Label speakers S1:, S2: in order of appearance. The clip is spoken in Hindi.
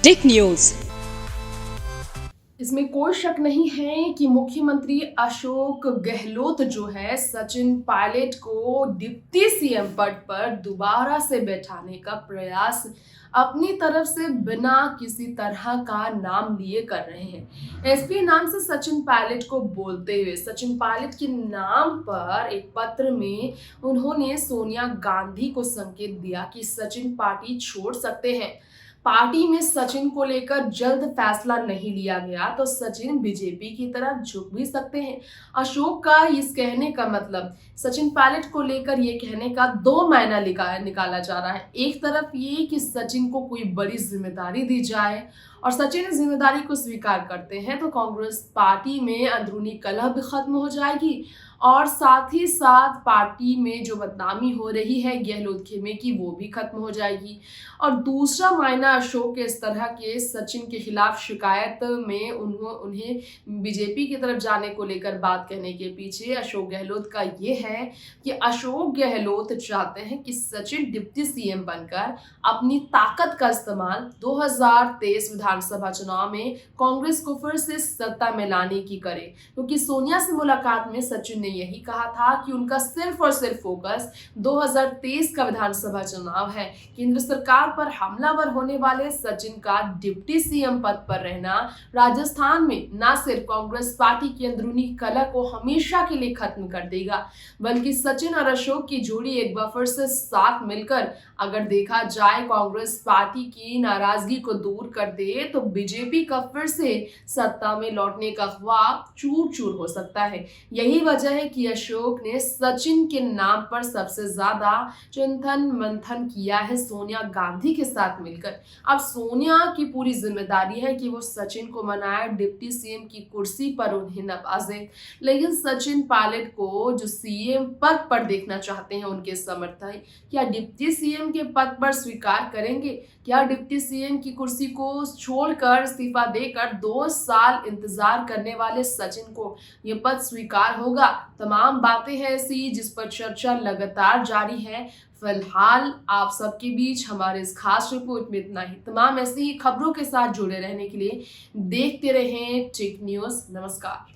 S1: टिक न्यूज।
S2: इसमें कोई शक नहीं है कि मुख्यमंत्री अशोक गहलोत जो है सचिन पायलट को डिप्टी सीएम पद पर दोबारा से बैठाने का प्रयास अपनी तरफ से बिना किसी तरह का नाम लिए कर रहे हैं। एसपी नाम से सचिन पायलट को बोलते हुए सचिन पायलट के नाम पर एक पत्र में उन्होंने सोनिया गांधी को संकेत दिया कि सचिन पार्टी छोड़ सकते हैं। पार्टी में सचिन को लेकर जल्द फैसला नहीं लिया गया तो सचिन बीजेपी की तरफ झुक भी सकते हैं। अशोक का इस कहने का मतलब सचिन पायलट को लेकर ये कहने का दो मायना निकाला जा रहा है। एक तरफ ये कि सचिन को कोई बड़ी जिम्मेदारी दी जाए और सचिन इस जिम्मेदारी को स्वीकार करते हैं तो कांग्रेस पार्टी में अंदरूनी कलह भी खत्म हो जाएगी और साथ ही साथ पार्टी में जो बदनामी हो रही है गहलोत खेमे की वो भी खत्म हो जाएगी। और दूसरा मायना अशोक के इस तरह के सचिन के खिलाफ शिकायत में उन्हें बीजेपी की तरफ जाने को लेकर बात कहने के पीछे अशोक गहलोत का ये है कि अशोक गहलोत चाहते हैं कि सचिन डिप्टी सीएम बनकर अपनी ताकत का इस्तेमाल 2023 विधानसभा चुनाव में कांग्रेस को फिर से सत्ता में लाने की करे, क्योंकि सोनिया से मुलाकात में सचिन ने यही कहा था कि उनका सिर्फ और सिर्फ फोकस 2023 का विधानसभा चुनाव है। केंद्र सरकार पर हमलावर होने वाले सचिन का डिप्टी सीएम पद पर रहना राजस्थान में न सिर्फ कांग्रेस पार्टी की अंदरूनी कलह को हमेशा के लिए खत्म कर देगा, बल्कि सचिन और अशोक की जोड़ी एक बार फिर से साथ मिलकर अगर देखा जाए कांग्रेस पार्टी की नाराजगी को दूर कर दे तो बीजेपी का फिर से सत्ता में लौटने का ख्वाब चूर चूर हो सकता है। यही वजह है कि अशोक ने सचिन के नाम पर सबसे ज्यादा चिंतन मंथन किया है सोनिया गांधी के साथ मिलकर। अब सोनिया की पूरी जिम्मेदारी है कि वो सचिन को मनाए, डिप्टी सीएम की कुर्सी पर उन्हें नवाजे, लेकिन सचिन पायलट को जो सीएम पद पर देखना चाहते हैं उनके समर्थक क्या डिप्टी सीएम के पद पर स्वीकार करेंगे? क्या डिप्टी सीएम की कुर्सी को छोड़कर इस्तीफा देकर 2 साल इंतजार करने वाले सचिन को ये पद स्वीकार होगा? तमाम बातें हैं ऐसी जिस पर चर्चा लगातार जारी है। फिलहाल आप सबके बीच हमारे इस खास रिपोर्ट में इतना ही। तमाम ऐसी ही खबरों के साथ जुड़े रहने के लिए देखते रहें टिक न्यूज। नमस्कार।